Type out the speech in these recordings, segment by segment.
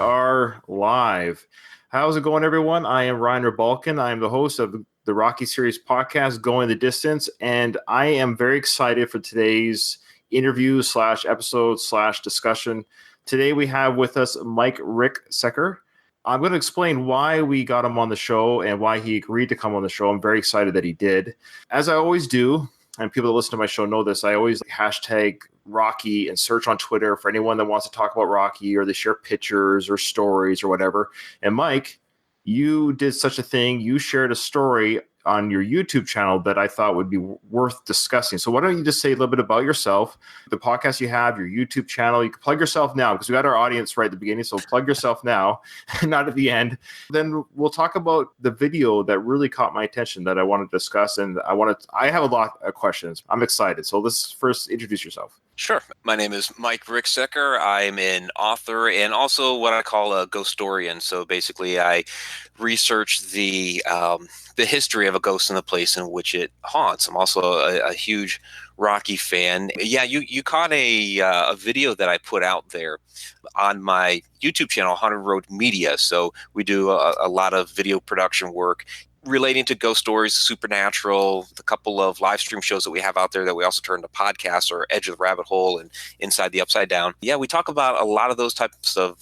are live. How's it going, everyone? I am Ryan Rebalkin. I am the host of the Rocky Series podcast, Going the Distance, and I am very excited for today's interview / episode / discussion. Today we have with us Mike Ricksecker. I'm going to explain why we got him on the show and why he agreed to come on the show. I'm very excited that he did. As I always do, and people that listen to my show know this, I always hashtag Rocky and search on Twitter for anyone that wants to talk about Rocky, or they share pictures or stories or whatever. And Mike, you did such a thing. You shared a story on your YouTube channel that I thought would be worth discussing. So why don't you just say a little bit about yourself, the podcast you have, your YouTube channel. You can plug yourself now because we got our audience right at the beginning. So plug yourself now, not at the end. Then we'll talk about the video that really caught my attention that I want to discuss. And I have a lot of questions. I'm excited. So let's first introduce yourself. Sure. My name is Mike Ricksecker. I'm an author and also what I call a ghostorian. So basically, I research the history of a ghost in the place in which it haunts. I'm also a huge Rocky fan. Yeah, you caught a video that I put out there on my YouTube channel, Haunted Road Media. So we do a lot of video production work relating to ghost stories, supernatural, the couple of live stream shows that we have out there that we also turn to podcasts, or Edge of the Rabbit Hole and Inside the Upside Down. Yeah, we talk about a lot of those types of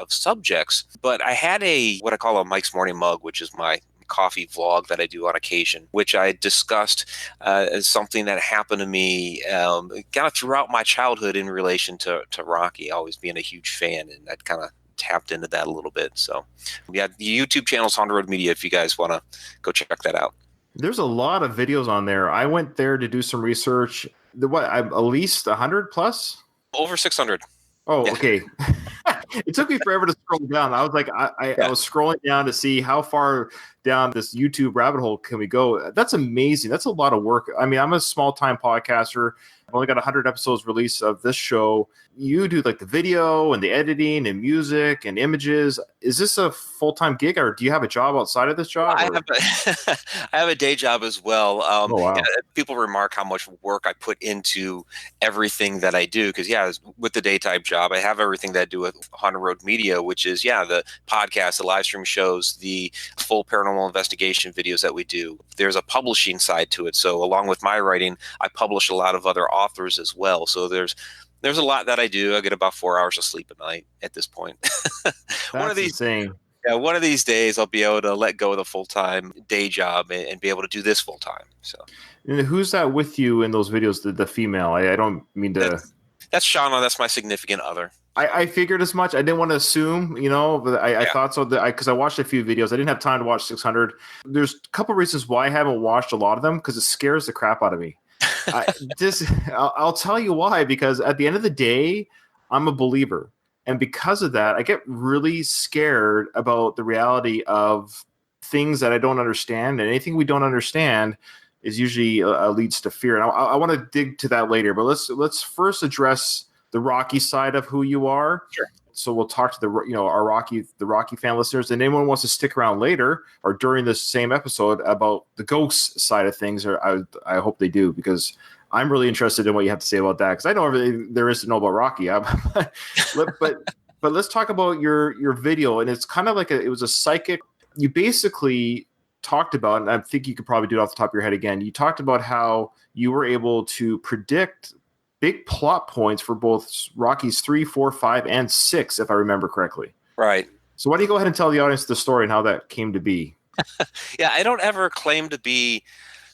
subjects, but I had what I call a Mike's Morning Mug, which is my coffee vlog that I do on occasion, which I discussed as something that happened to me kind of throughout my childhood in relation to Rocky, always being a huge fan, and that kind of tapped into that a little bit. So yeah, the YouTube channel is Haunted Road Media if you guys want to go check that out. There's a lot of videos on there. I went there to do some research. At least 100 plus? Over 600. Oh, yeah. Okay. It took me forever to scroll down. I was like, I was scrolling down to see how far down this YouTube rabbit hole can we go. That's amazing. That's a lot of work. I mean, I'm a small time podcaster. I've only got 100 episodes released of this show. You do like the video and the editing and music and images. Is this a full-time gig, or do you have a job outside of this job? I have a day job as well. Oh, wow. People remark how much work I put into everything that I do. Because, yeah, with the daytime job, I have everything that I do with Haunted Road Media, which is, the podcast, the live stream shows, the full paranormal investigation videos that we do. There's a publishing side to it. So along with my writing, I publish a lot of other authors as well. So there's a lot that I do. I get about 4 hours of sleep a night at this point. One of these days I'll be able to let go of the full-time day job and be able to do this full-time. So, and who's that with you in those videos? The female? I don't mean to. That's Shauna. That's my significant other. I figured as much. I didn't want to assume, but I thought so. Because I watched a few videos. I didn't have time to watch 600. There's a couple reasons why I haven't watched a lot of them, because it scares the crap out of me. I'll tell you why, because at the end of the day, I'm a believer. And because of that, I get really scared about the reality of things that I don't understand. And anything we don't understand is usually leads to fear. And I want to dig to that later. But let's first address the Rocky side of who you are. Sure. So we'll talk to the Rocky fan listeners, and anyone wants to stick around later or during this same episode about the ghost side of things, or I hope they do, because I'm really interested in what you have to say about that, because I know everything there is to know about Rocky. But let's talk about your video, and it's kind of like it was a psychic. You basically talked about, and I think you could probably do it off the top of your head again. You talked about how you were able to predict big plot points for both Rockies 3, 4, 5, and 6, if I remember correctly. Right. So why don't you go ahead and tell the audience the story and how that came to be? Yeah, I don't ever claim to be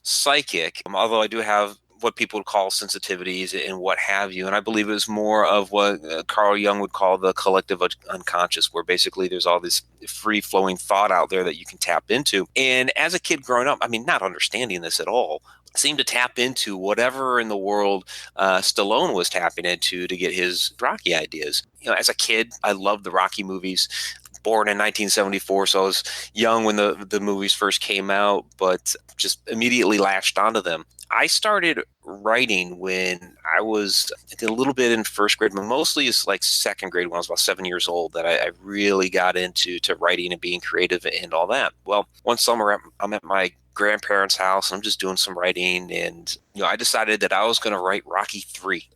psychic, although I do have what people would call sensitivities and what have you. And I believe it was more of what Carl Jung would call the collective unconscious, where basically there's all this free-flowing thought out there that you can tap into. And as a kid growing up, I mean, not understanding this at all, seemed to tap into whatever in the world Stallone was tapping into to get his Rocky ideas. As a kid, I loved the Rocky movies. Born in 1974, so I was young when the movies first came out, but just immediately latched onto them. I started writing when I did a little bit in first grade, but mostly it's like second grade when I was about 7 years old that I really got into writing and being creative and all that. Well, one summer I'm at my grandparents' house. I'm just doing some writing, and I decided that I was going to write Rocky 3.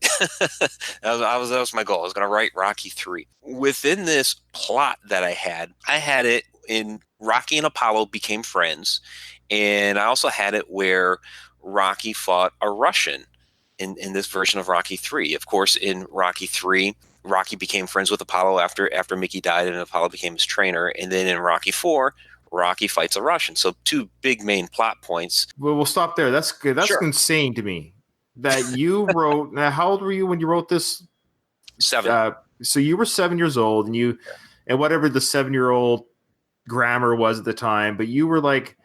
That was my goal. I was going to write Rocky 3. Within this plot that I had it in Rocky and Apollo became friends, and I also had it where Rocky fought a Russian in this version of Rocky 3. Of course, in Rocky 3, Rocky became friends with Apollo after Mickey died, and Apollo became his trainer. And then in Rocky 4, Rocky fights a Russian. So two big main plot points. Well, we'll stop there. That's good. That's Sure. insane to me that you wrote. Now, how old were you when you wrote this? 7. So you were 7 years old, and whatever the 7-year-old grammar was at the time, but you were like,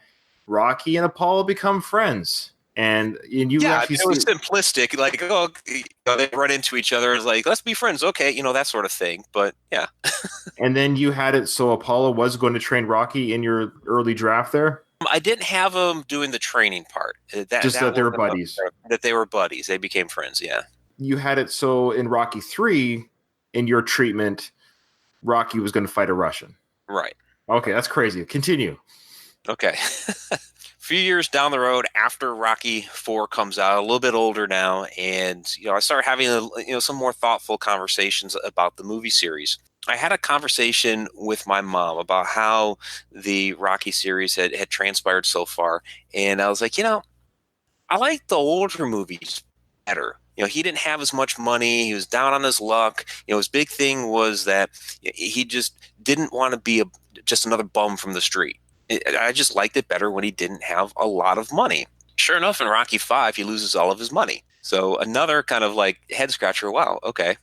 Rocky and Apollo become friends. And you actually it was simplistic, like, they run into each other, it's like, let's be friends, okay, that sort of thing. But yeah. And then you had it so Apollo was going to train Rocky in your early draft there? I didn't have them doing the training part. That they were buddies. That they were buddies. They became friends, yeah. You had it so in Rocky 3, in your treatment, Rocky was going to fight a Russian. Right. Okay, that's crazy. Continue. Okay. Few years down the road after Rocky 4 comes out, a little bit older now, and I started having some more thoughtful conversations about the movie series. I had a conversation with my mom about how the Rocky series had transpired so far, and I was like, I like the older movies better. He didn't have as much money. He was down on his luck. His big thing was that he just didn't want to be just another bum from the street. I just liked it better when he didn't have a lot of money. Sure enough, in Rocky 5, he loses all of his money. So another kind of like head scratcher. Wow, okay.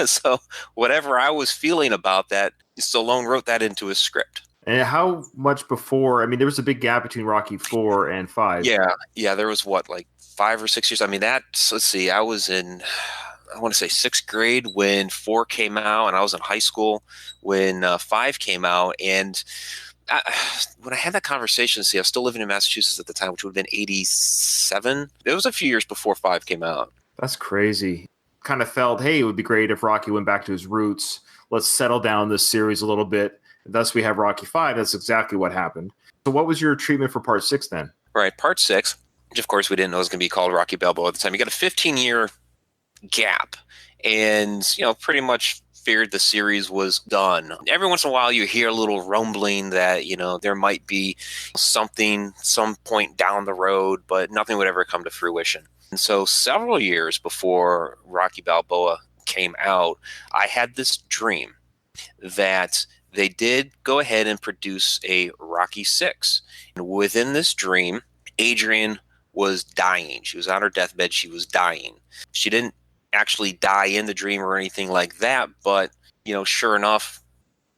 So whatever I was feeling about that, Stallone wrote that into his script. And how much before? I mean, there was a big gap between Rocky 4 and 5. Yeah. There was like 5 or 6 years. I mean, let's see. I was in, I want to say 6th grade when 4 came out, and I was in high school when 5 came out. And when I had that conversation, I was still living in Massachusetts at the time, which would have been 87. It was a few years before 5 came out. That's crazy. Kind of felt, hey, it would be great if Rocky went back to his roots. Let's settle down this series a little bit. Thus, we have Rocky 5. That's exactly what happened. So what was your treatment for Part 6 then? Right, Part 6, which of course we didn't know was going to be called Rocky Balboa at the time. You got a 15-year gap, and pretty much feared the series was done. Every once in a while you hear a little rumbling that there might be something some point down the road, but nothing would ever come to fruition. And so several years before Rocky Balboa came out, I had this dream that they did go ahead and produce a Rocky 6. And within this dream, Adrian was dying. She was on her deathbed. She was dying. She didn't actually die in the dream or anything like that, but sure enough,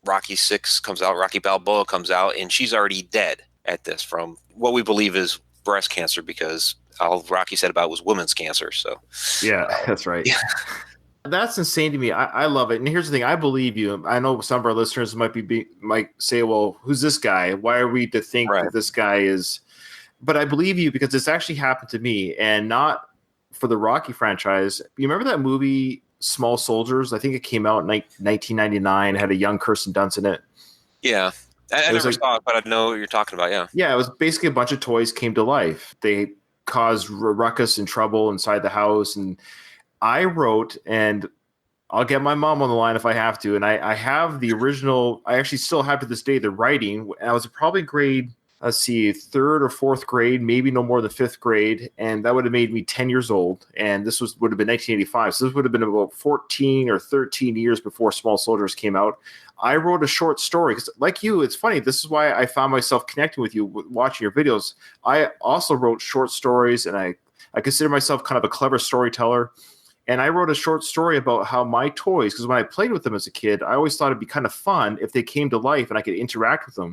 Rocky 6 comes out, Rocky Balboa comes out, and she's already dead at this from what we believe is breast cancer, because all Rocky said about it was women's cancer. So yeah, that's right. Yeah. That's insane to me. I love it. And here's the thing. I believe you. I know some of our listeners might say, well, who's this guy? Why are we to think that this guy is? But I believe you because it's actually happened to me, and not for the Rocky franchise. You remember that movie Small Soldiers? I think it came out in 1999. It had a young Kirsten Dunst in it. Yeah. I never saw it, but I know what you're talking about, yeah. Yeah, it was basically a bunch of toys came to life. They caused ruckus and trouble inside the house. And I wrote, and I'll get my mom on the line if I have to, and I have the original. I actually still have to this day the writing. I was probably grade, let's see, 3rd or 4th grade, maybe no more than 5th grade, and that would have made me 10 years old. And this would have been 1985, so this would have been about 14 or 13 years before Small Soldiers came out. I wrote a short story because, like you, it's funny. This is why I found myself connecting with you, watching your videos. I also wrote short stories, and I consider myself kind of a clever storyteller. And I wrote a short story about how my toys, because when I played with them as a kid, I always thought it'd be kind of fun if they came to life and I could interact with them.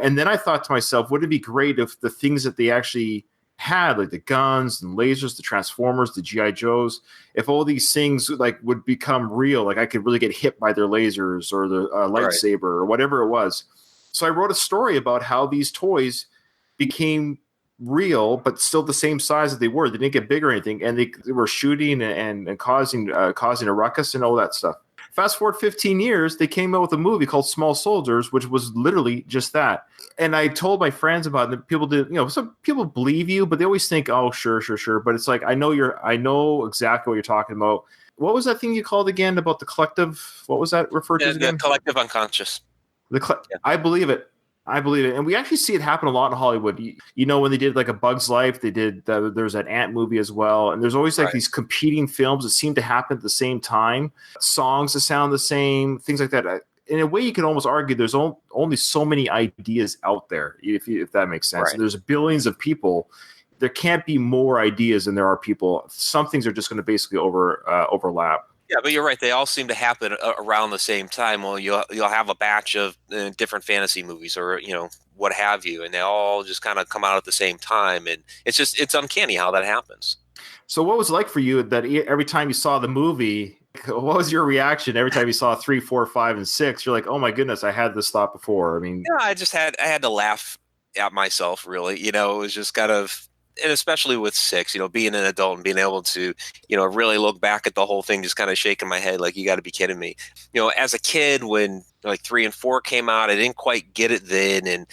And then I thought to myself, wouldn't it be great if the things that they actually had, like the guns and lasers, the Transformers, the G.I. Joes, if all these things like would become real, like I could really get hit by their lasers or the lightsaber or whatever it was. So I wrote a story about how these toys became real, but still the same size that they were. They didn't get bigger or anything, and they were shooting and causing a ruckus and all that stuff. Fast forward 15 years, they came out with a movie called Small Soldiers, which was literally just that. And I told my friends about it. People did, some people believe you, but they always think, oh, sure. But it's like, I know exactly what you're talking about. What was that thing you called again about the collective? What was that referred to as again? The collective unconscious. I believe it. And we actually see it happen a lot in Hollywood. When they did like A Bug's Life, there's that Ant movie as well. And there's always like these competing films that seem to happen at the same time. Songs that sound the same, things like that. In a way, you can almost argue there's only so many ideas out there, if that makes sense. Right. There's billions of people. There can't be more ideas than there are people. Some things are just going to basically overlap. Yeah, but you're right. They all seem to happen around the same time. Well, you'll have a batch of different fantasy movies, or what have you, and they all just kind of come out at the same time, and it's uncanny how that happens. So, what was it like for you that every time you saw the movie? What was your reaction every time you saw 3, 4, 5, and 6? You're like, oh my goodness, I had this thought before. I mean, yeah, I had to laugh at myself. Really, it was just kind of. And especially with 6, being an adult and being able to, really look back at the whole thing, just kind of shaking my head like, you got to be kidding me. As a kid, when like 3 and 4 came out, I didn't quite get it then. And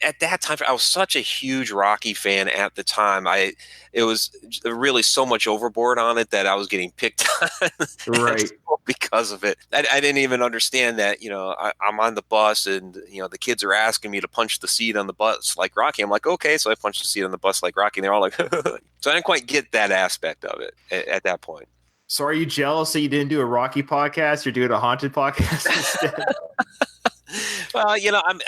at that time, I was such a huge Rocky fan at the time. It was really so much overboard on it that I was getting picked on because of it. I didn't even understand that, I'm on the bus and, the kids are asking me to punch the seat on the bus like Rocky. I'm like, okay. So I punched the seat on the bus like Rocky, and they're all like, so I didn't quite get that aspect of it at that point. So are you jealous that you didn't do a Rocky podcast? You're doing a haunted podcast instead? Well, I'm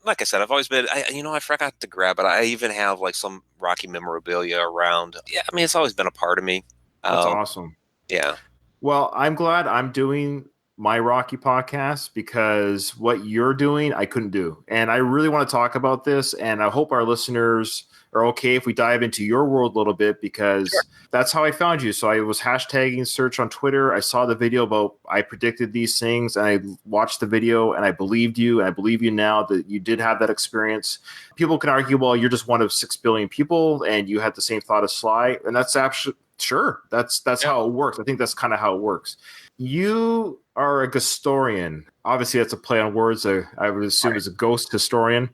like I said, I've always been, I forgot to grab it. I even have like some Rocky memorabilia around. Yeah, I mean, it's always been a part of me. That's awesome. Yeah. Well, I'm glad I'm doing my Rocky podcast, because what you're doing, I couldn't do. And I really want to talk about this. And I hope our listeners are okay if we dive into your world a little bit, because that's how I found you. So I was hashtagging search on Twitter. I saw the video about, I predicted these things, and I watched the video and I believed you. And I believe you now that you did have that experience. People can argue, well, you're just one of 6 billion people and you had the same thought as Sly. And that's actually, sure. That's how it works. I think that's kind of how it works. You are a ghostorian. Obviously, that's a play on words. I would assume it's a ghost historian.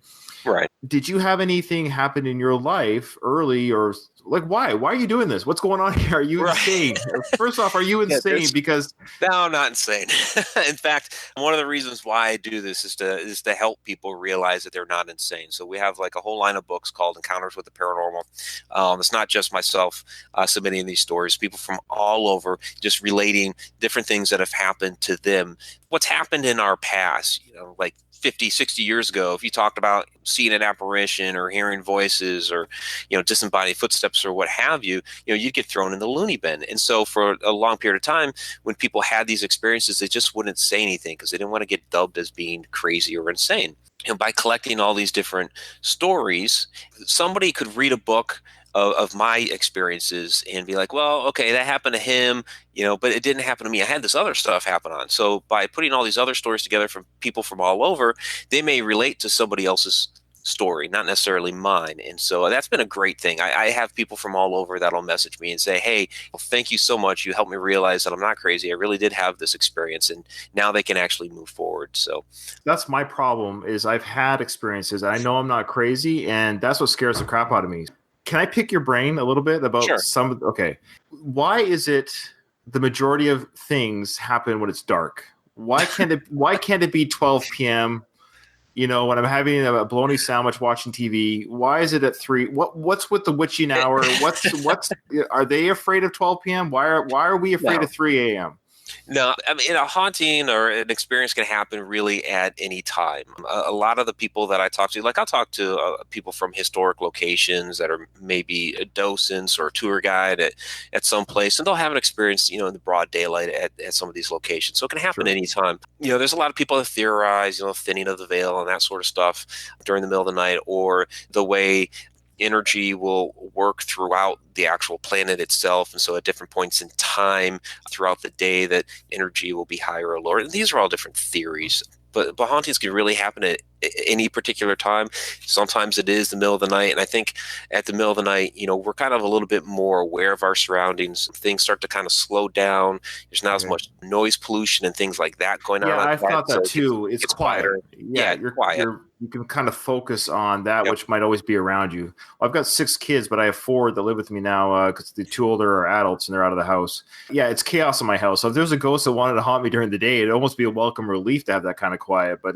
Right. Did you have anything happen in your life early, or like, why are you doing this? What's going on here? Are you insane? First off, are you insane? Because no, I'm not insane. In fact, one of the reasons why I do this is to help people realize that they're not insane. So we have like a whole line of books called Encounters with the Paranormal. It's not just myself submitting these stories, people from all over just relating different things that have happened to them. What's happened in our past, like 50, 60 years ago, if you talked about seeing an apparition or hearing voices or, disembodied footsteps or what have you, you'd get thrown in the loony bin. And so for a long period of time, when people had these experiences, they just wouldn't say anything because they didn't want to get dubbed as being crazy or insane. And by collecting all these different stories, somebody could read a book of my experiences and be like, well, okay, that happened to him, but it didn't happen to me. I had this other stuff happen on. So by putting all these other stories together from people from all over, they may relate to somebody else's story, not necessarily mine. And so that's been a great thing. I have people from all over that'll message me and say, hey, well, thank you so much. You helped me realize that I'm not crazy. I really did have this experience, and now they can actually move forward. So that's my problem, is I've had experiences. I know I'm not crazy, and that's what scares the crap out of me. Can I pick your brain a little bit about some? Okay. Why is it the majority of things happen when it's dark? Why can't it be 12 p.m.? When I'm having a bologna sandwich watching TV? Why is it at 3? What's with the witching hour? What's are they afraid of 12 p.m.? Why are we afraid of 3 a.m.? No, I mean, a haunting or an experience can happen really at any time. A lot of the people that I talk to, like I'll talk to people from historic locations that are maybe a docents or a tour guide at some place, and they'll have an experience, in the broad daylight at some of these locations. So it can happen anytime. There's a lot of people that theorize, thinning of the veil and that sort of stuff during the middle of the night, or the way energy will work throughout the actual planet itself. And so at different points in time throughout the day, that energy will be higher or lower. And these are all different theories. But hauntings can really happen at any particular time. Sometimes it is the middle of the night. And I think at the middle of the night, we're kind of a little bit more aware of our surroundings. Things start to kind of slow down. There's not as much noise pollution and things like that going on. Yeah, I outside, thought that so too. It's quiet. quieter. Yeah, Quiet. you can kind of focus on that Yep. which might always be around you. Well, I've got 6 kids, but I have 4 that live with me now because the 2 older are adults and they're out of the house. Yeah, it's chaos in my house. So if there's a ghost that wanted to haunt me during the day, it'd almost be a welcome relief to have that kind of quiet. But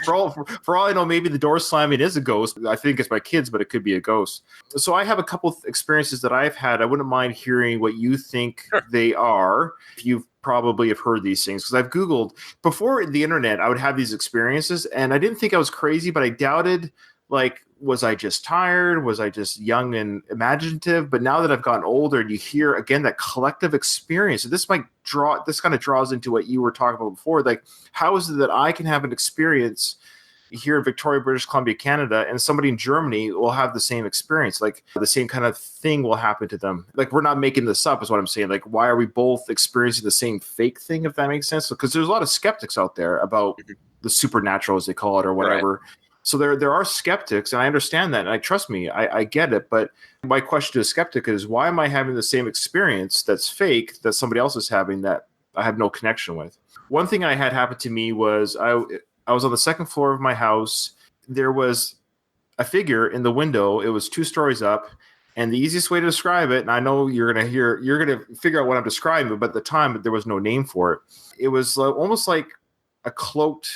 for all I know, maybe the door slamming is a ghost. I think it's my kids, but it could be a ghost. So I have a couple of experiences that I've had. I wouldn't mind hearing what you think they are. If you've probably have heard these things, because I've Googled before the internet, I would have these experiences and I didn't think I was crazy, but I doubted, like, was I just tired? Was I just young and imaginative? But now that I've gotten older, you hear again that collective experience. So this kind of draws into what you were talking about before. Like, how is it that I can have an experience here in Victoria, British Columbia, Canada, and somebody in Germany will have the same experience? Like, the same kind of thing will happen to them. Like, we're not making this up is what I'm saying. Like, why are we both experiencing the same fake thing, if that makes sense? Because there's a lot of skeptics out there about the supernatural, as they call it, or whatever. Right. So there are skeptics, and I understand that, and I trust me, I get it. But my question to a skeptic is, why am I having the same experience that's fake that somebody else is having that I have no connection with? One thing I had happen to me was I was on the second floor of my house. There was a figure in the window. It was 2 stories up. And the easiest way to describe it, and I know you're going to figure out what I'm describing, but at the time there was no name for it. It was almost like a cloaked,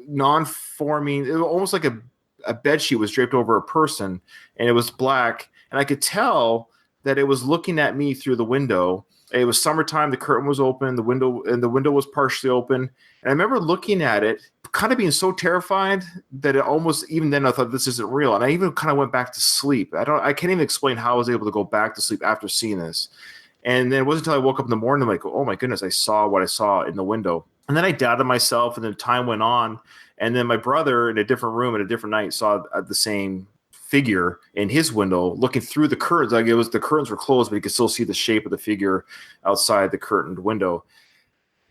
non-forming, it was almost like a bed sheet was draped over a person, and it was black. And I could tell that it was looking at me through the window. It was summertime. The curtain was open. The window was partially open. And I remember looking at it, kind of being so terrified that it almost, even then I thought, this isn't real. And I even kind of went back to sleep. I can't even explain how I was able to go back to sleep after seeing this. And then it wasn't until I woke up in the morning, I'm like, oh my goodness, I saw what I saw in the window. And then I doubted myself, and then time went on. And then my brother in a different room at a different night saw the same figure in his window looking through the curtains. Like, the curtains were closed, but you could still see the shape of the figure outside the curtained window.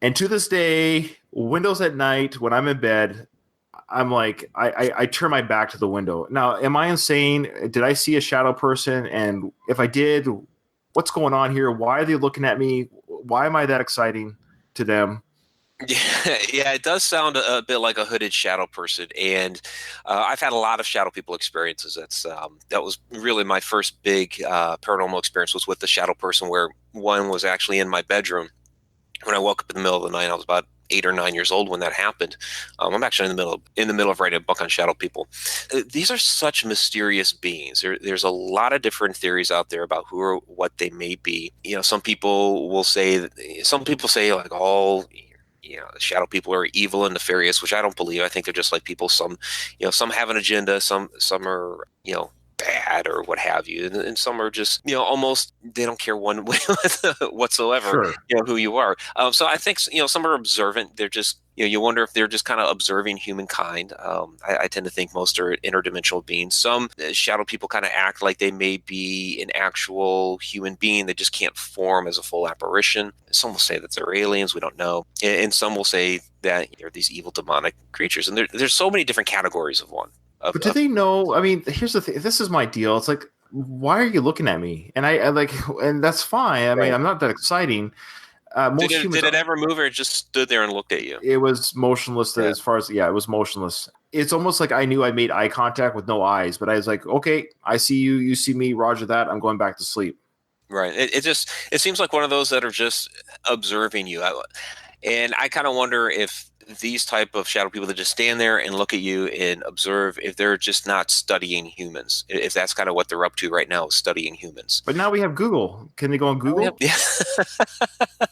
And to this day, windows at night when I'm in bed, I'm like, I turn my back to the window. Now, am I insane? Did I see a shadow person? And if I did, what's going on here? Why are they looking at me? Why am I that exciting to them? Yeah, it does sound a bit like a hooded shadow person, and I've had a lot of shadow people experiences. That was really my first big paranormal experience, was with the shadow person, where one was actually in my bedroom. When I woke up in the middle of the night, I was about 8 or 9 years old when that happened. I'm actually in the middle of writing a book on shadow people. These are such mysterious beings. There's a lot of different theories out there about who or what they may be. Some people say like all shadow people are evil and nefarious, which I don't believe. I think they're just like people. Some have an agenda. Some are bad or what have you, and some are just almost, they don't care one way whatsoever. Sure. Who you are. So I think some are observant. They're just you wonder if they're just kind of observing humankind. I tend to think most are interdimensional beings. Some shadow people kind of act like they may be an actual human being that just can't form as a full apparition. Some will say that they're aliens. We don't know, and some will say that they're these evil demonic creatures. And there's so many different categories of one. But do they know? I mean, here's the thing. This is my deal. It's like, why are you looking at me? And I like, and that's fine. I mean, I'm not that exciting. Did it ever move, or it just stood there and looked at you? It was motionless. As far as it was motionless. It's almost like I knew I made eye contact with no eyes, but I was like, okay, I see you. You see me. Roger that. I'm going back to sleep. Right. It seems like one of those that are just observing you. And I kind of wonder if these type of shadow people that just stand there and look at you and observe, if they're just not studying humans, if that's kind of what they're up to right now, studying humans. But now we have Google. Can they go on Google? Yeah.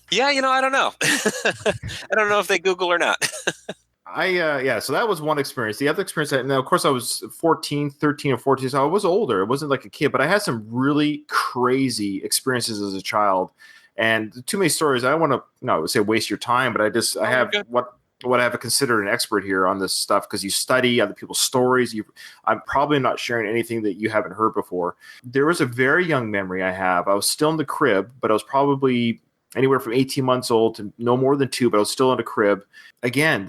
Yeah, I don't know. I don't know if they Google or not. So that was one experience. The other experience, now of course I was 13 or 14, so I was older. It wasn't like a kid, but I had some really crazy experiences as a child. And too many stories. I don't want to say waste your time, but I have what I have considered an expert here on this stuff, because you study other people's stories. I'm probably not sharing anything that you haven't heard before. There was a very young memory I have. I was still in the crib, but I was probably anywhere from 18 months old to no more than 2, but I was still in a crib. Again,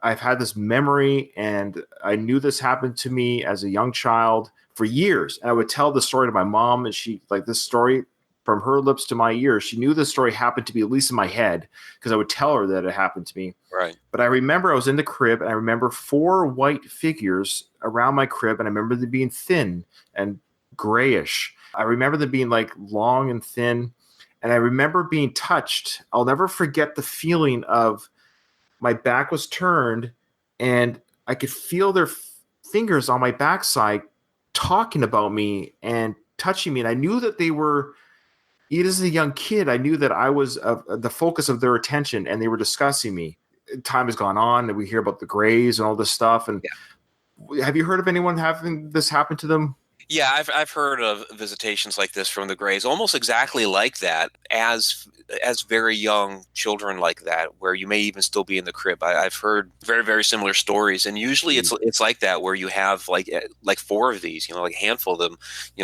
I've had this memory, and I knew this happened to me as a young child for years. And I would tell the story to my mom, and she, like, this story from her lips to my ears, she knew this story happened to be at least in my head, because I would tell her that it happened to me. Right. But I remember I was in the crib, and I remember 4 white figures around my crib, and I remember them being thin and grayish. I remember them being like long and thin, and I remember being touched. I'll never forget the feeling of my back was turned, and I could feel their fingers on my backside talking about me and touching me. And I knew that they were, even as a young kid, I knew that I was the focus of their attention, and they were discussing me. Time has gone on, and we hear about the Greys and all this stuff. And have you heard of anyone having this happen to them? Yeah, I've heard of visitations like this from the Greys, almost exactly like that, as very young children like that, where you may even still be in the crib. I've heard very, very similar stories, and usually it's like that, where you have like 4 of these, like a handful of them,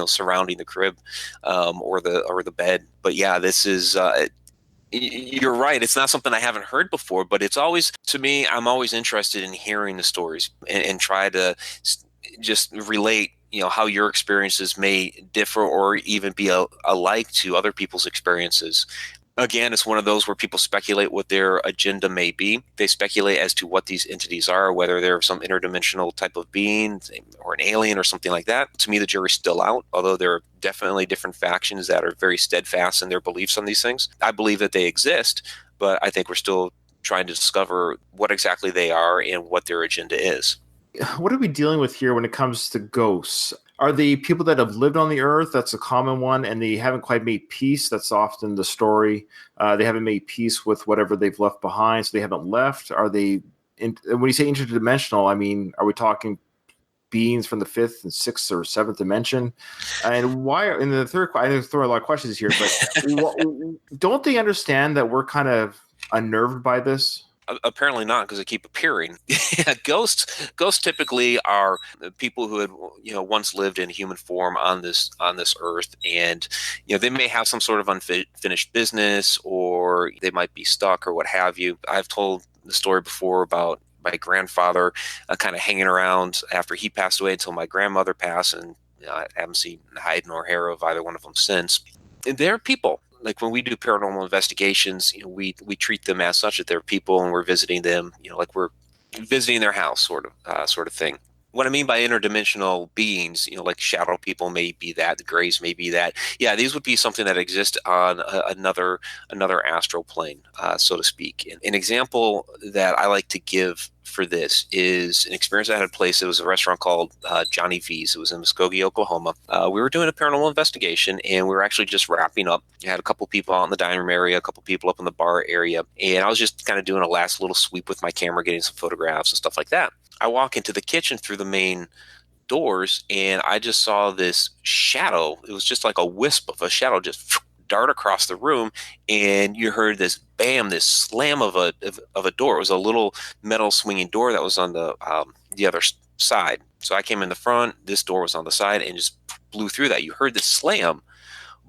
surrounding the crib, or the bed. But yeah, this is. You're right. It's not something I haven't heard before, but it's always, to me, I'm always interested in hearing the stories and try to just relate, how your experiences may differ or even be alike to other people's experiences. Again, it's one of those where people speculate what their agenda may be. They speculate as to what these entities are, whether they're some interdimensional type of being or an alien or something like that. To me, the jury's still out, although there are definitely different factions that are very steadfast in their beliefs on these things. I believe that they exist, but I think we're still trying to discover what exactly they are and what their agenda is. What are we dealing with here when it comes to ghosts? Are they people that have lived on the earth? That's a common one, and they haven't quite made peace. That's often the story. They haven't made peace with whatever they've left behind, so they haven't left. Are they? When you say interdimensional, I mean, are we talking beings from the 5th and 6th or 7th dimension? And why? And the third, I know throwing a lot of questions here, but don't they understand that we're kind of unnerved by this? Apparently not, because they keep appearing. Ghosts typically are people who had once lived in human form on this earth, and they may have some sort of unfinished business, or they might be stuck or what have you. I've told the story before about my grandfather kind of hanging around after he passed away until my grandmother passed, and I haven't seen hide nor hair of either one of them since. And they're people. Like when we do paranormal investigations, we treat them as such, that they're people, and we're visiting them, like we're visiting their house, sort of thing. What I mean by interdimensional beings, like shadow people may be that, the Greys may be that. Yeah, these would be something that exists on another astral plane, so to speak. An example that I like to give for this is an experience that had place. It was a restaurant called Johnny V's. It was in Muskogee, Oklahoma. We were doing a paranormal investigation, and we were actually just wrapping up. We had a couple people out in the dining room area, a couple people up in the bar area, and I was just kind of doing a last little sweep with my camera, getting some photographs and stuff like that. I walk into the kitchen through the main doors, and I just saw this shadow. It was just like a wisp of a shadow just dart across the room, and you heard this bam, this slam of a door. It was a little metal swinging door that was on the other side. So I came in the front, this door was on the side, and just blew through that. You heard this slam,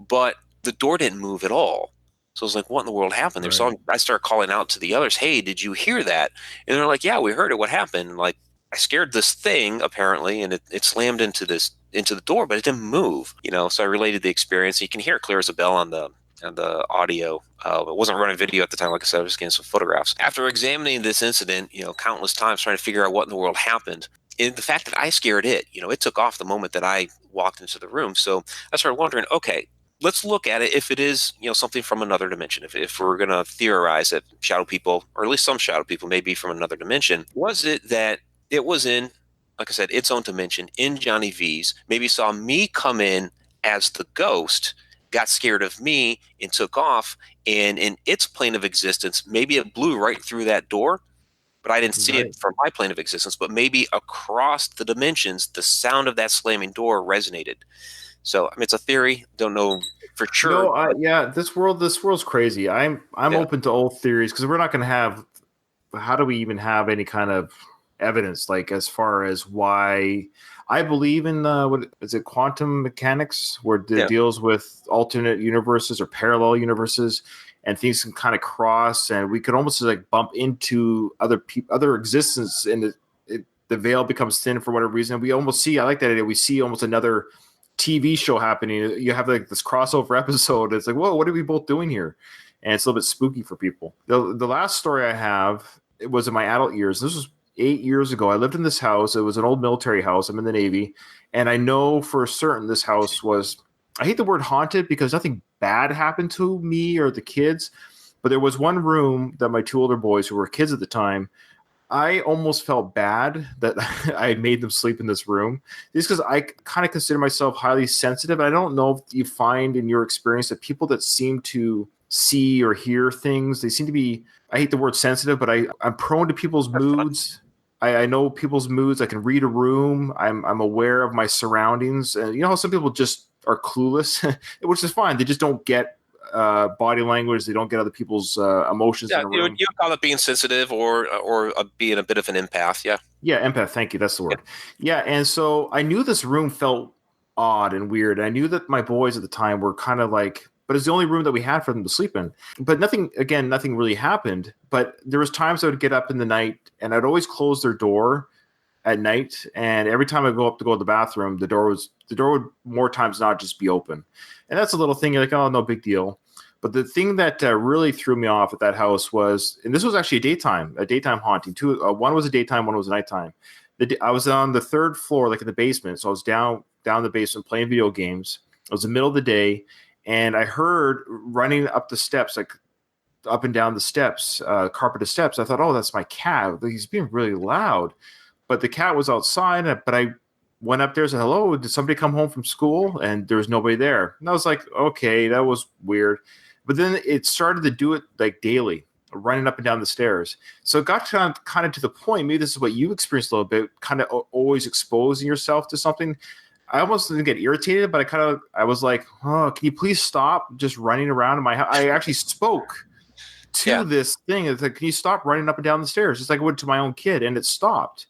but the door didn't move at all. So I was like, what in the world happened there? Right. So I started calling out to the others, hey, did you hear that? And they're like, yeah, we heard it. What happened? Like, I scared this thing, apparently, and it slammed into the door, but it didn't move. So I related the experience. You can hear it clear as a bell on the audio. It wasn't running video at the time. Like I said, I was getting some photographs. After examining this incident, countless times, trying to figure out what in the world happened, and the fact that I scared it, it took off the moment that I walked into the room. So I started wondering, okay, let's look at it if it is, something from another dimension. If we're going to theorize that shadow people, or at least some shadow people, may be from another dimension, was it that it was in, like I said, its own dimension, in Johnny V's, maybe saw me come in as the ghost, got scared of me and took off, and in its plane of existence, maybe it blew right through that door, but I didn't see it from my plane of existence, but maybe across the dimensions, the sound of that slamming door resonated. So, I mean, it's a theory. Don't know for sure. No, this world's crazy. I'm open to all theories, because we're not going to have. How do we even have any kind of evidence, like as far as why? I believe in what is it, quantum mechanics, where it deals with alternate universes or parallel universes, and things can kind of cross, and we could almost like bump into other existence, and the veil becomes thin for whatever reason. We almost see, I like that idea, we see almost another TV show happening. You have like this crossover episode. It's like, whoa, what are we both doing here? And it's a little bit spooky for people. The last story I have, it was in my adult years. This was 8 years ago. I lived in this house. It was an old military house. I'm in the Navy. And I know for certain this house was, I hate the word haunted because nothing bad happened to me or the kids. But there was one room that my two older boys, who were kids at the time, I almost felt bad that I had made them sleep in this room. Just because I kind of consider myself highly sensitive. And I don't know if you find in your experience that people that seem to see or hear things, they seem to be, I hate the word sensitive, but I'm prone to people's moods. I know people's moods. I can read a room. I'm aware of my surroundings. And you know how some people just are clueless, which is fine. They just don't get body language. They don't get other people's emotions. Yeah, in a room. you call it being sensitive or being a bit of an empath. Yeah. Yeah, empath. Thank you. That's the word. Yeah, and so I knew this room felt odd and weird. I knew that my boys at the time were kind of like, but it's the only room that we had for them to sleep in. But nothing really happened. But there was times I would get up in the night, and I'd always close their door at night. And every time I go up to go to the bathroom, the door would more times not just be open. And that's a little thing. You're like, oh, no big deal. But the thing that really threw me off at that house was, and this was actually a daytime haunting. One was a daytime, one was a nighttime. I was on the third floor, like in the basement. So I was down in the basement playing video games. It was the middle of the day. And I heard running up the steps, like up and down the steps, carpeted steps. I thought, oh, that's my cat. He's being really loud. But the cat was outside. But I went up there and said, hello, did somebody come home from school? And there was nobody there. And I was like, okay, that was weird. But then it started to do it like daily, running up and down the stairs. So it got kind of to the point, maybe this is what you experienced a little bit, kind of always exposing yourself to something. I almost didn't get irritated, but I was like, oh, can you please stop just running around in my house? I actually spoke to this thing. It's like, can you stop running up and down the stairs? Just like I would to my own kid, and it stopped.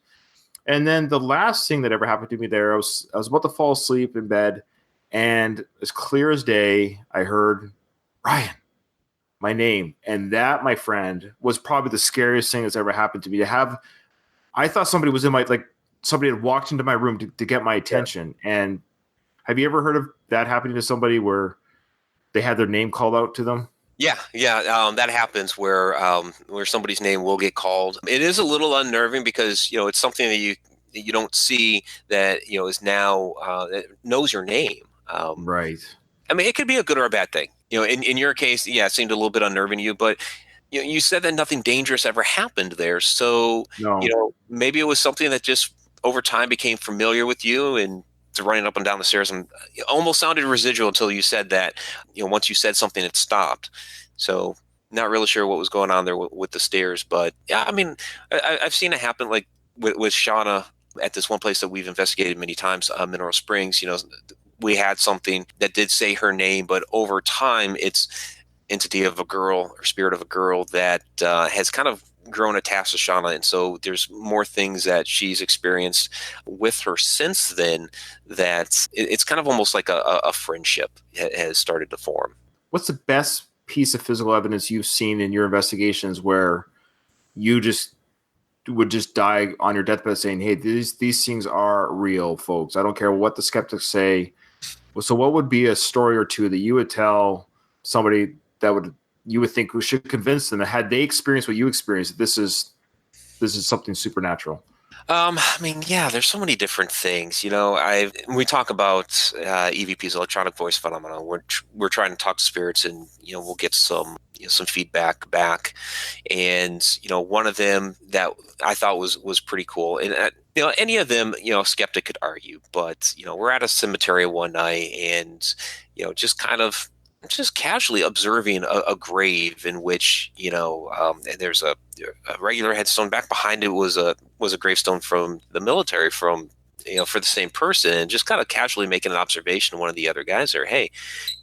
And then the last thing that ever happened to me there, I was about to fall asleep in bed, and as clear as day, I heard, Ryan, my name. And that, my friend, was probably the scariest thing that's ever happened to me. I thought somebody was somebody had walked into my room to get my attention. Yeah. And have you ever heard of that happening to somebody where they had their name called out to them? Yeah. That happens where somebody's name will get called. It is a little unnerving because, it's something that you don't see that, is now that knows your name. Right. I mean, it could be a good or a bad thing. In your case, it seemed a little bit unnerving to you, but you said that nothing dangerous ever happened there. So, no. Maybe it was something that just over time became familiar with you and running up and down the stairs, and it almost sounded residual until you said that, once you said something, it stopped. So not really sure what was going on there with the stairs, but yeah, I mean, I've seen it happen like with Shauna at this one place that we've investigated many times, Mineral Springs. We had something that did say her name, but over time, it's entity of a girl or spirit of a girl that has kind of grown attached to Shauna. And so there's more things that she's experienced with her since then that it's kind of almost like a friendship has started to form. What's the best piece of physical evidence you've seen in your investigations where you would just die on your deathbed saying, hey, these things are real, folks. I don't care what the skeptics say. So what would be a story or two that you would tell somebody that you would think we should convince them that had they experienced what you experienced, this is something supernatural? I mean, there's so many different things. We talk about EVPs, electronic voice phenomena. We're trying to talk to spirits, and we'll get some feedback back. And one of them that I thought was pretty cool, and any of them, a skeptic could argue, but we're at a cemetery one night, and just casually observing a grave in which and there's a regular headstone. Back behind it was a gravestone from the military, from for the same person, and just kind of casually making an observation. One of the other guys there, hey,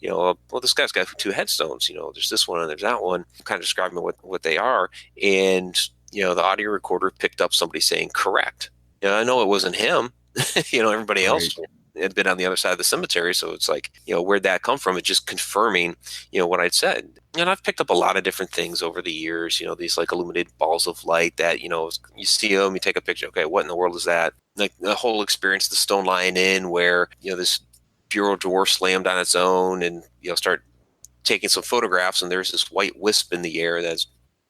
well, this guy's got two headstones. There's this one and there's that one. Kind of describing what they are, and the audio recorder picked up somebody saying correct. I know it wasn't him. Everybody else. had been on the other side of the cemetery. So it's like, where'd that come from? It's just confirming, what I'd said. And I've picked up a lot of different things over the years, these like illuminated balls of light that, you see them, you take a picture. Okay, what in the world is that? Like the whole experience, the Stone Lion Inn, where, this bureau drawer slammed on its own and, start taking some photographs, and there's this white wisp in the air that's,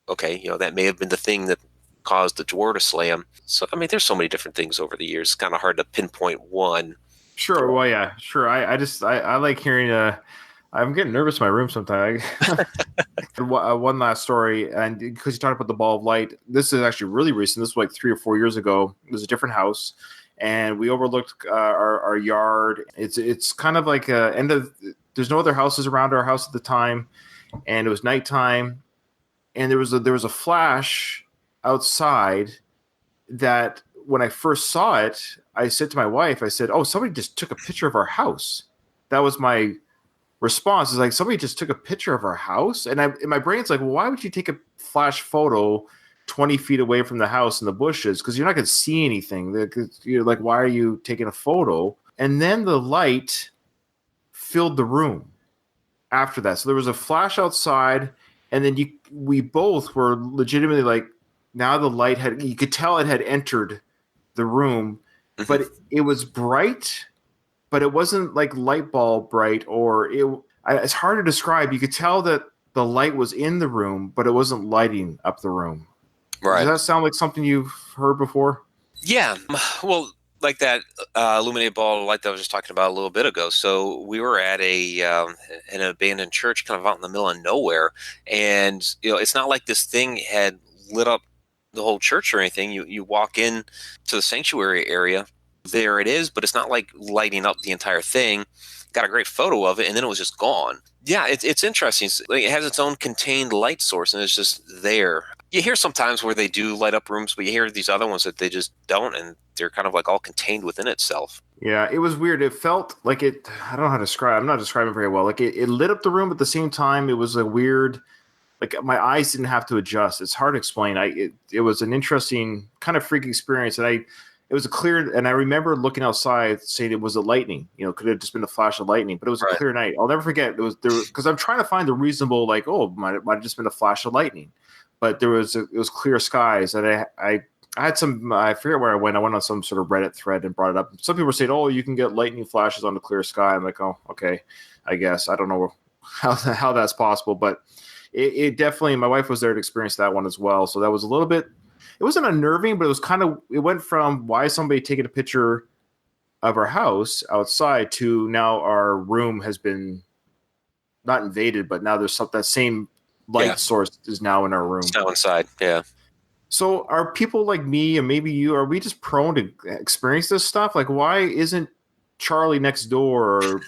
okay, that may have been the thing that caused the drawer to slam. So, I mean, there's so many different things over the years. It's kind of hard to pinpoint one. Sure. Well, yeah, sure. I like hearing, I'm getting nervous in my room sometimes. One last story, and because you talked about the ball of light, this is actually really recent. This was like 3 or 4 years ago. It was a different house, and we overlooked our yard. It's kind of like there's no other houses around our house at the time, and it was nighttime, and there was a flash outside that when I first saw it, I said to my wife, I said, "Oh, somebody just took a picture of our house." That was my response, is like, somebody just took a picture of our house. And in my brain's like, well, why would you take a flash photo 20 feet away from the house in the bushes? Because you're not going to see anything. You're like, why are you taking a photo? And then the light filled the room after that. So there was a flash outside, and then we both were legitimately like, now the light you could tell it had entered the room, but it was bright, but it wasn't like light bulb bright, or it's hard to describe. You could tell that the light was in the room, but it wasn't lighting up the room. Right. Does that sound like something you've heard before? Yeah. Well, like that illuminated ball of light that I was just talking about a little bit ago. So we were at an abandoned church kind of out in the middle of nowhere. And, it's not like this thing had lit up the whole church or anything. You walk in to the sanctuary area, there it is, but it's not like lighting up the entire thing. Got a great photo of it, and then it was just gone. Yeah, it's interesting. It has its own contained light source, and it's just there. You hear sometimes where they do light up rooms, but you hear these other ones that they just don't, and they're kind of like all contained within itself. Yeah, it was weird. It felt like I don't know how to describe. I'm not describing it very well. Like it lit up the room, but at the same time, it was a weird. Like my eyes didn't have to adjust. It's hard to explain. It was an interesting kind of freaky experience, and it was a clear. And I remember looking outside, saying it was a lightning. Could have just been a flash of lightning, but it was a clear night. I'll never forget. It was there because I'm trying to find the reasonable, like, oh, might have just been a flash of lightning, but it was clear skies, and I had some. I forget where I went. I went on some sort of Reddit thread and brought it up. Some people were saying, "Oh, you can get lightning flashes on the clear sky." I'm like, "Oh, okay, I guess." I don't know how that's possible, but it definitely. My wife was there to experience that one as well, so that was a little bit. It wasn't unnerving, but it was kind of. It went from why is somebody taking a picture of our house outside to now our room has been not invaded, but now there's that same light source is now in our room. It's now inside, yeah. So are people like me and maybe you, are we just prone to experience this stuff? Like, why isn't Charlie next door? Or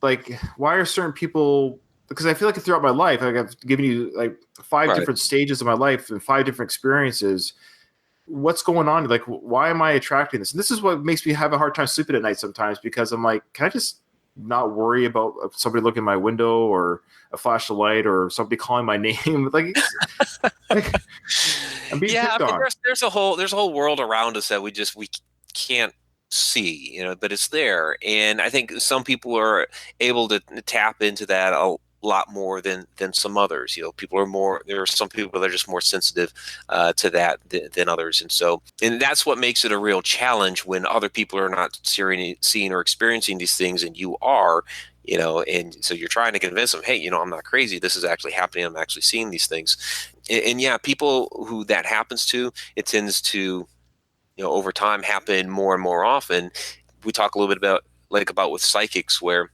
like, why are certain people? Because I feel like throughout my life, like I've given you like 5 different stages of my life and 5 different experiences. What's going on? Like, why am I attracting this? And this is what makes me have a hard time sleeping at night sometimes, because I'm like, can I just not worry about somebody looking in my window or a flash of light or somebody calling my name? like I'm being picked on. There's a whole world around us that we can't see, but it's there. And I think some people are able to tap into that a lot more than some others. There are some people that are just more sensitive to that than others. And that's what makes it a real challenge when other people are not seeing or experiencing these things and you are, and so you're trying to convince them, hey, I'm not crazy. This is actually happening. I'm actually seeing these things. And yeah, people who that happens to, it tends to, over time happen more and more often. We talk a little bit about with psychics where,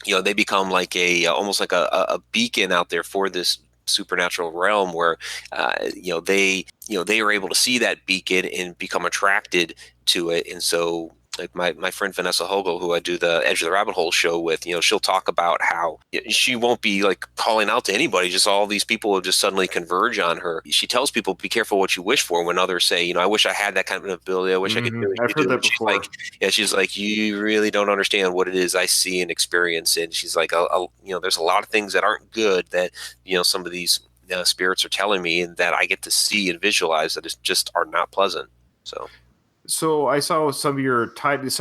they become like almost like a beacon out there for this supernatural realm where, they are able to see that beacon and become attracted to it. And so like my friend Vanessa Hogle, who I do the Edge of the Rabbit Hole show with, she'll talk about how she won't be like calling out to anybody. Just all these people will just suddenly converge on her. She tells people, be careful what you wish for, when others say, I wish I had that kind of ability. I wish I could do it. I've heard that before. She's like, you really don't understand what it is I see and experience. And she's like, there's a lot of things that aren't good that, some of these spirits are telling me, and that I get to see and visualize that just are not pleasant. So. So I saw some of your titles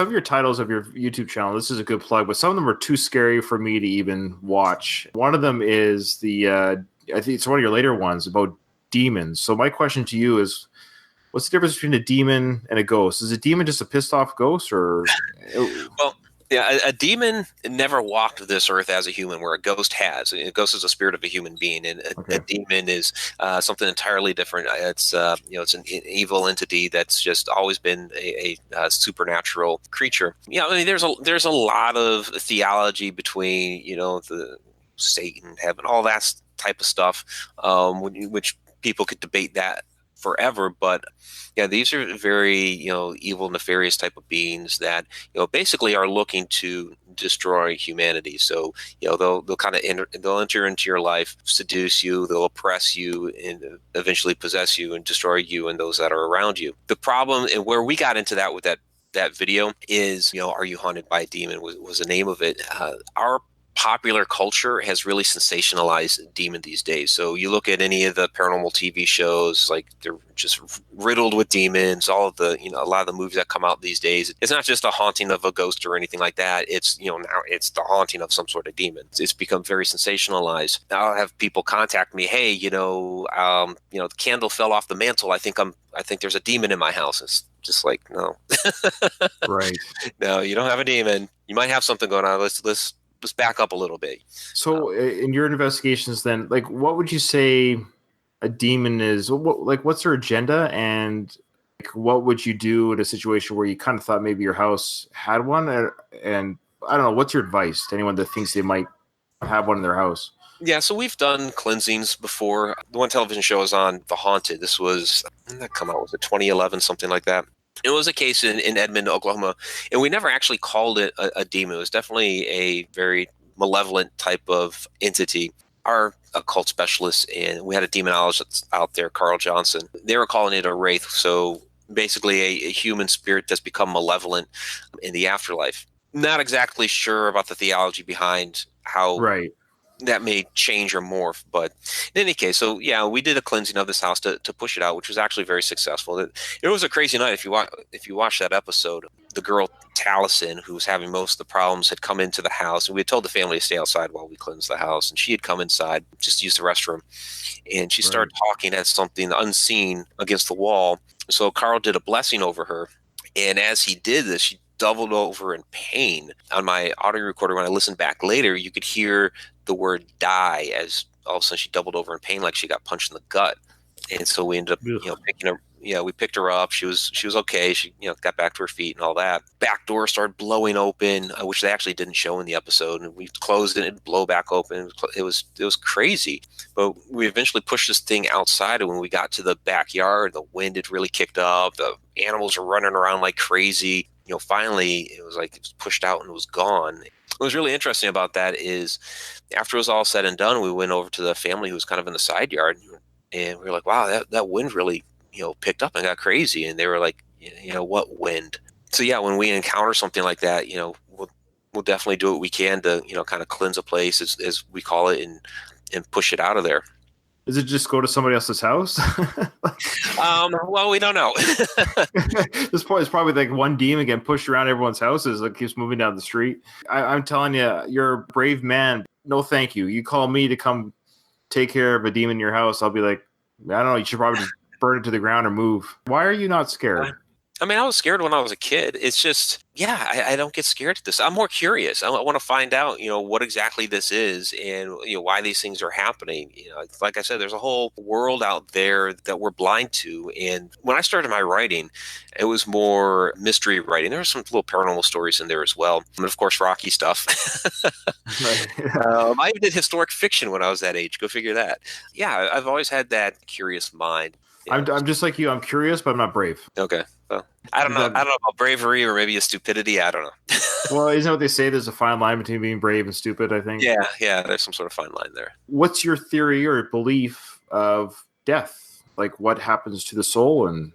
of your YouTube channel. This is a good plug, but some of them are too scary for me to even watch. One of them is I think it's one of your later ones about demons. So my question to you is, what's the difference between a demon and a ghost? Is a demon just a pissed off ghost, or? Well, yeah, a demon never walked this earth as a human, where a ghost has. A ghost is a spirit of a human being, and a demon is something entirely different. It's it's an evil entity that's just always been a supernatural creature. Yeah, I mean, there's a lot of theology between the Satan, heaven, all that type of stuff, which people could debate that forever, but yeah, these are very evil, nefarious type of beings that basically are looking to destroy humanity. So they'll kind of they'll enter into your life, seduce you, they'll oppress you, and eventually possess you and destroy you and those that are around you. The problem, and where we got into that with that video, is are you haunted by a demon was the name of it. Our popular culture has really sensationalized demon these days. So you look at any of the paranormal TV shows, like they're just riddled with demons. All of the, a lot of the movies that come out these days, it's not just a haunting of a ghost or anything like that. It's, now it's the haunting of some sort of demon. It's become very sensationalized. Now I'll have people contact me, hey, the candle fell off the mantle. I think there's a demon in my house. It's just like, no. Right. No, you don't have a demon. You might have something going on. Let's back up a little bit. So in your investigations then, like, what would you say a demon is? What's their agenda, and what would you do in a situation where you kind of thought maybe your house had one? And I don't know, what's your advice to anyone that thinks they might have one in their house? Yeah, so we've done cleansings before. The one television show is on The Haunted. This was, when did that come out? Was it 2011, something like that? It was a case in Edmond, Oklahoma, and we never actually called it a demon. It was definitely a very malevolent type of entity. Our occult specialists, and we had a demonologist out there, Carl Johnson, they were calling it a wraith. So basically a human spirit that's become malevolent in the afterlife. Not exactly sure about the theology behind how that may change or morph, but in any case, so yeah, we did a cleansing of this house to push it out, which was actually very successful. It was a crazy night. If you watch that episode, the girl Taliesin, who was having most of the problems, had come into the house, and we had told the family to stay outside while we cleansed the house, and she had come inside just to use the restroom, and she started talking at something unseen against the wall. So Carl did a blessing over her, and as he did this, she doubled over in pain. On my audio recorder, when I listened back later, you could hear the word die, as all of a sudden she doubled over in pain like she got punched in the gut. And so we ended up picking her. We picked her up. She was okay. She got back to her feet and all that. Back door started blowing open, which they actually didn't show in the episode, and we closed it and it'd blow back open. It was crazy. But we eventually pushed this thing outside, and when we got to the backyard, the wind had really kicked up. The animals were running around like crazy. Finally it was like it was pushed out and it was gone. What was really interesting about that is, after it was all said and done, we went over to the family who was kind of in the side yard, and we were like, wow, that wind really, picked up and got crazy. And they were like, what wind? So yeah, when we encounter something like that, we'll definitely do what we can to, kind of cleanse a place, as we call it, and push it out of there. Is it just go to somebody else's house? Well, we don't know. This point is probably like one demon getting pushed around everyone's houses, like keeps moving down the street. I'm telling you, you're a brave man. No, thank you. You call me to come take care of a demon in your house, I'll be like, I don't know, you should probably just burn it to the ground or move. Why are you not scared? I mean, I was scared when I was a kid. It's just, I don't get scared at this. I'm more curious. I want to find out, what exactly this is, and why these things are happening. Like I said, there's a whole world out there that we're blind to. And when I started my writing, it was more mystery writing. There were some little paranormal stories in there as well, and of course, Rocky stuff. I even did historic fiction when I was that age. Go figure that. Yeah, I've always had that curious mind. I'm just like you. I'm curious, but I'm not brave. Okay. Well, I don't know. I don't know about bravery, or maybe a stupidity. I don't know. Well, isn't what they say? There's a fine line between being brave and stupid, I think. Yeah. There's some sort of fine line there. What's your theory or belief of death? Like, what happens to the soul, and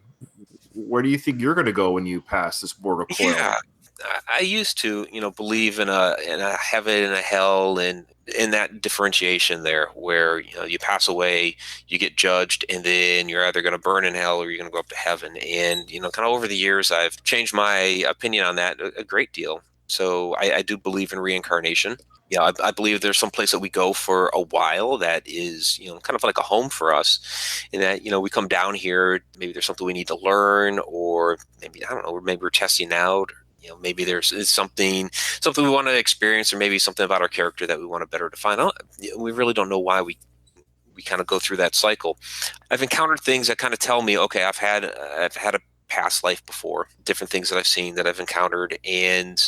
where do you think you're going to go when you pass this mortal coil? Yeah, I used to, believe in a heaven and a hell, and in that differentiation there where, you pass away, you get judged, and then you're either going to burn in hell or you're going to go up to heaven. And, kind of over the years, I've changed my opinion on that a great deal. So I do believe in reincarnation. I believe there's some place that we go for a while that is, kind of like a home for us, in that, we come down here, maybe there's something we need to learn, or maybe, I don't know, maybe we're testing out, maybe there's something we want to experience, or maybe something about our character that we want to better define. We really don't know why we kind of go through that cycle. I've encountered things that kind of tell me, okay, I've had a past life before, different things that I've seen, that I've encountered. And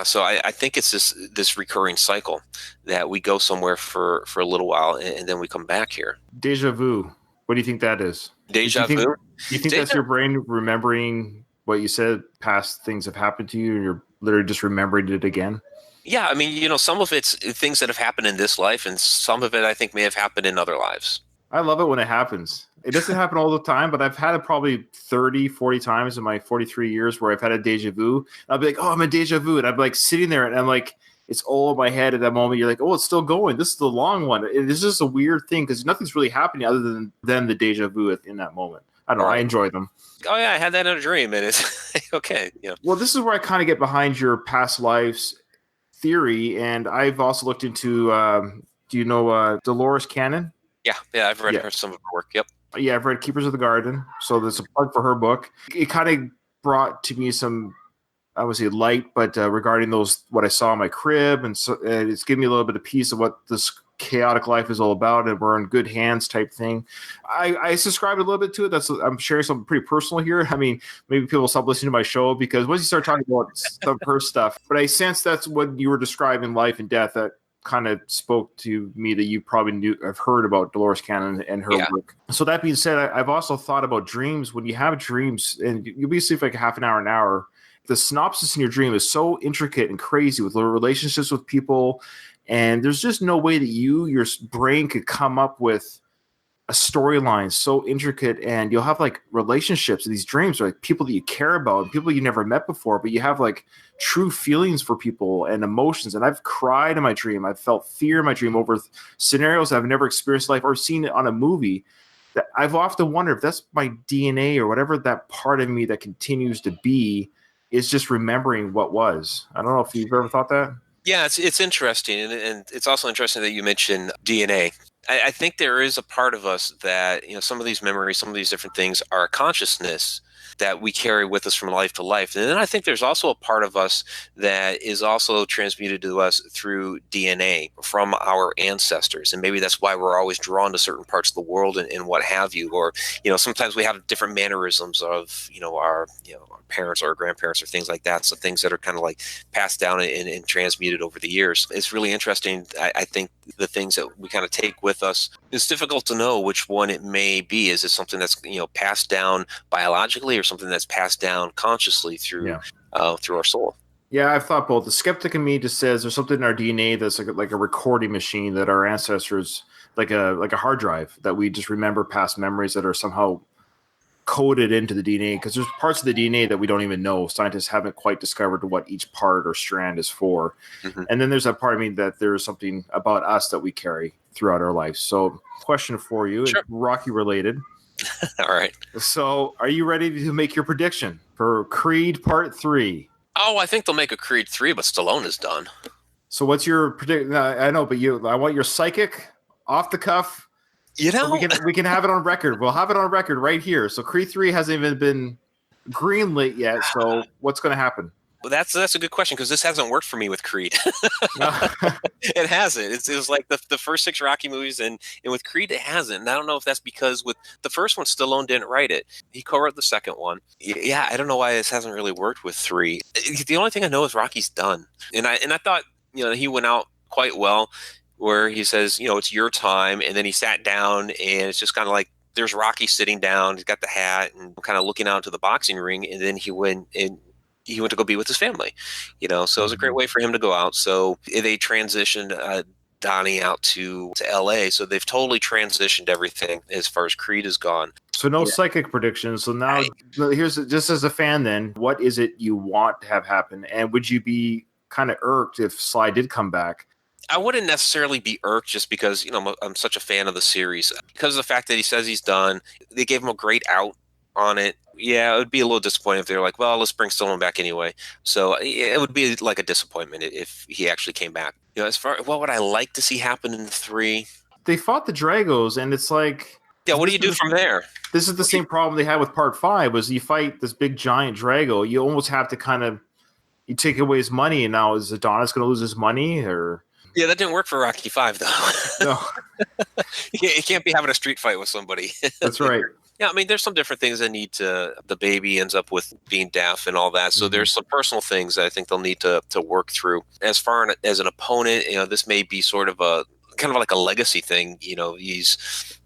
so I think it's this recurring cycle that we go somewhere for a little while, and then we come back here. Deja vu. What do you think that is? Deja vu? Do you think that's your brain remembering what you said, past things have happened to you, and you're literally just remembering it again? Yeah, I mean, some of it's things that have happened in this life, and some of it I think may have happened in other lives. I love it when it happens. It doesn't happen all the time, but I've had it probably 30, 40 times in my 43 years where I've had a deja vu. And I'll be like, oh, I'm a deja vu. And I'm like sitting there and I'm like, it's all in my head at that moment. You're like, oh, it's still going. This is the long one. It's just a weird thing because nothing's really happening other than the deja vu in that moment. I don't know. I enjoy them. Oh, yeah. I had that in a dream. And it's okay. Yeah. Well, this is where I kind of get behind your past lives theory. And I've also looked into, do you know Dolores Cannon? Yeah, I've read some of her work. Yep. Yeah, I've read Keepers of the Garden, so there's a plug for her book. It kind of brought to me some, I would say, light, but regarding what I saw in my crib, and so it's given me a little bit of peace of what this chaotic life is all about, and we're in good hands type thing. I subscribe a little bit to it. I'm sharing something pretty personal here. I mean, maybe people will stop listening to my show because once you start talking about some her stuff, but I sense that's what you were describing, life and death, that kind of spoke to me, that you probably have heard about Dolores Cannon and her work. So that being said, I've also thought about dreams. When you have dreams, and you'll be asleep for like half an hour, the synopsis in your dream is so intricate and crazy with relationships with people, and there's just no way that your brain could come up with a storyline so intricate. And you'll have like relationships, and these dreams are like people that you care about and people you never met before, but you have like true feelings for people and emotions. And I've cried in my dream. I've felt fear in my dream over scenarios I've never experienced in life or seen it on a movie. That I've often wondered if that's my DNA or whatever that part of me that continues to be is just remembering what was. I don't know if you've ever thought that. Yeah, it's interesting. And it's also interesting that you mentioned DNA. I think there is a part of us that, some of these memories, some of these different things are a consciousness that we carry with us from life to life. And then I think there's also a part of us that is also transmuted to us through DNA from our ancestors. And maybe that's why we're always drawn to certain parts of the world and what have you. Or, sometimes we have different mannerisms of, our parents or our grandparents or things like that. So things that are kind of like passed down and transmuted over the years. It's really interesting. I think the things that we kind of take with us, it's difficult to know which one it may be. Is it something that's, passed down biologically, or something that's passed down consciously through our soul? Yeah, I've thought both. The skeptic in me just says there's something in our DNA that's like a recording machine that our ancestors, like a hard drive, that we just remember past memories that are somehow coded into the DNA, because there's parts of the DNA that we don't even know. Scientists haven't quite discovered what each part or strand is for. Mm-hmm. And then there's that part of me that there's something about us that we carry throughout our life. So question for you, sure. Rocky related. All right. So are you ready to make your prediction for Creed Part 3? Oh, I think they'll make a Creed 3, but Stallone is done. So what's your prediction? I know, but I want your psychic, off the cuff. So we can have it on record. We'll have it on record right here. So Creed 3 hasn't even been greenlit yet. So what's going to happen? Well, that's a good question, because this hasn't worked for me with Creed. It hasn't. It was like the first 6 Rocky movies, and with Creed it hasn't. And I don't know if that's because with the first one, Stallone didn't write it. He co-wrote the second one. Yeah, I don't know why this hasn't really worked with 3. The only thing I know is Rocky's done, and I thought he went out quite well, where he says, it's your time. And then he sat down, and it's just kind of like, there's Rocky sitting down. He's got the hat and kind of looking out to the boxing ring. And then he went to go be with his family, so it was a great way for him to go out. So they transitioned Donnie out to LA. So they've totally transitioned everything as far as Creed is gone. So no psychic predictions. So now here's, just as a fan then, what is it you want to have happen? And would you be kind of irked if Sly did come back? I wouldn't necessarily be irked just because, I'm such a fan of the series. Because of the fact that he says he's done, they gave him a great out on it. Yeah, it would be a little disappointing if they were like, well, let's bring Stallone back anyway. So it would be like a disappointment if he actually came back. As far what would I like to see happen in 3? They fought the Dragos, and it's like, Yeah, what do you do from there? This is the same problem they had with Part 5, was you fight this big giant Drago, you almost have to kind of, you take away his money, and now is Adonis going to lose his money, or? Yeah, that didn't work for Rocky 5, though. No. You can't be having a street fight with somebody. That's right. Yeah, I mean, there's some different things that need to. The baby ends up with being deaf and all that. So there's some personal things that I think they'll need to work through. As far as an opponent, this may be sort of a kind of like a legacy thing. He's,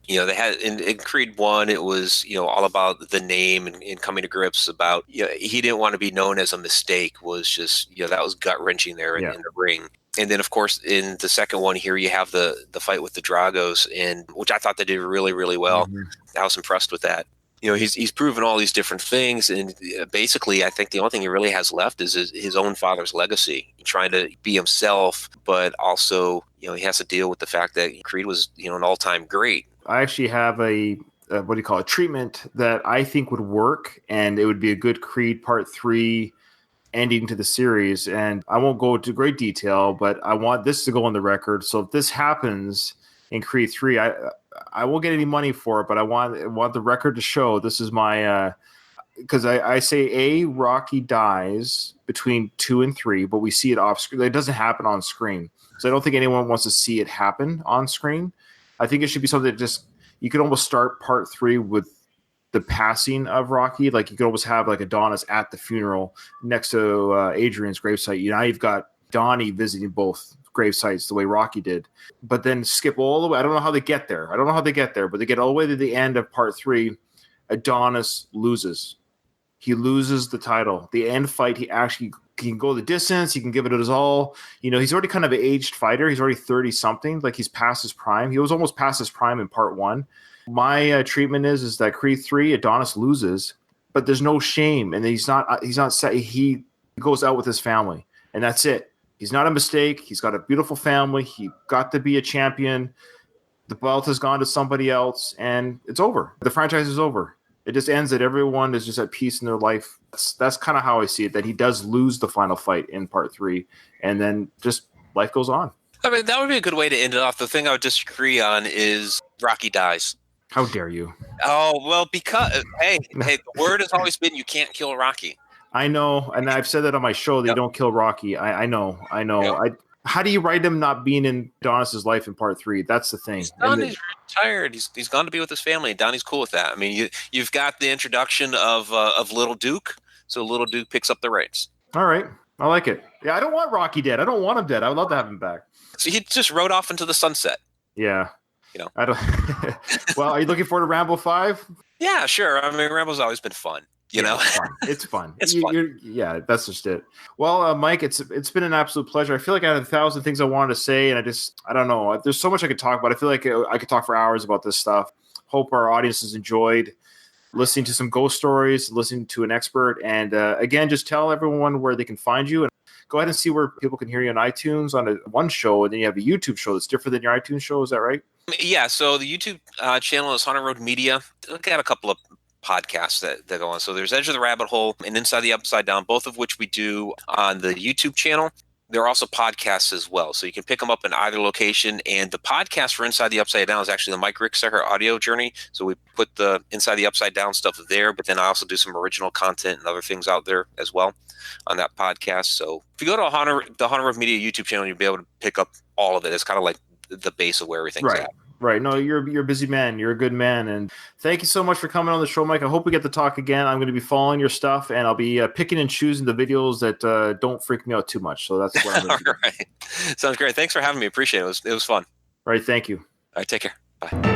they had in Creed 1, it was, all about the name and coming to grips about, he didn't want to be known as a mistake, was just, that was gut wrenching there in the ring. And then, of course, in the second one here, you have the fight with the Dragos, which I thought they did really, really well. I was impressed with that. He's proven all these different things, and basically, I think the only thing he really has left is his own father's legacy, trying to be himself, but also, he has to deal with the fact that Creed was, an all-time great. I actually have a treatment that I think would work, and it would be a good Creed Part 3 ending to the series. And I won't go into great detail, but I want this to go on the record. So if this happens in Creed 3, I won't get any money for it, but I want the record to show this is my because I say Rocky dies between 2 and 3, but we see it off screen. It doesn't happen on screen. So I don't think anyone wants to see it happen on screen. I think it should be something that just, you could almost start Part 3 with the passing of Rocky. Like, you could almost have like Adonis at the funeral next to Adrian's gravesite. Now you've got Donnie visiting both grave sites the way Rocky did, but then skip all the way. I don't know how they get there, but they get all the way to the end of Part 3. Adonis loses. He loses the title. The end fight, he can go the distance. He can give it his all. He's already kind of an aged fighter. He's already 30 something. Like, he's past his prime. He was almost past his prime in Part 1. My treatment is that Creed 3, Adonis loses, but there's no shame, and he's not sad. He goes out with his family, and that's it. He's not a mistake. He's got a beautiful family. He got to be a champion. The belt has gone to somebody else, and it's over. The franchise is over. It just ends that everyone is just at peace in their life. That's kind of how I see it, that he does lose the final fight in Part 3, and then just life goes on. I mean, that would be a good way to end it off. The thing I would disagree on is Rocky dies. How dare you? Oh, well, because, hey, the word has always been you can't kill Rocky. I know, and I've said that on my show. They don't kill Rocky. I know. Yep. How do you write him not being in Adonis's life in Part 3? That's the thing. He's retired. He's gone to be with his family. Donnie's cool with that. I mean, you've got the introduction of Little Duke, so Little Duke picks up the reins. All right, I like it. Yeah, I don't want Rocky dead. I don't want him dead. I would love to have him back. So he just rode off into the sunset. Yeah. I don't. Well, are you looking forward to Rambo 5? Yeah, sure. I mean, Rambo's always been fun. It's fun. It's fun. Yeah, that's just it. Well, Mike, it's been an absolute pleasure. I feel like I had 1,000 things I wanted to say, and I don't know. There's so much I could talk about. I feel like I could talk for hours about this stuff. Hope our audience has enjoyed listening to some ghost stories, listening to an expert, and again, just tell everyone where they can find you, and go ahead and see where people can hear you on iTunes on one show, and then you have a YouTube show that's different than your iTunes show. Is that right? Yeah. So the YouTube channel is Haunted Road Media. Look at a couple of podcasts that go on. So there's Edge of the Rabbit Hole and Inside the Upside Down, both of which we do on the YouTube channel. There are also podcasts as well. So you can pick them up in either location. And the podcast for Inside the Upside Down is actually the Mike Ricksecker audio journey. So we put the Inside the Upside Down stuff there, but then I also do some original content and other things out there as well on that podcast. So if you go to the Haunted Road Media YouTube channel, you'll be able to pick up all of it. It's kind of like the base of where everything's at. Right. No, you're a busy man. You're a good man. And thank you so much for coming on the show, Mike. I hope we get to talk again. I'm going to be following your stuff, and I'll be picking and choosing the videos that don't freak me out too much. So that's what I'm going to do. All right. Sounds great. Thanks for having me. Appreciate it. It was fun. All right. Thank you. All right. Take care. Bye.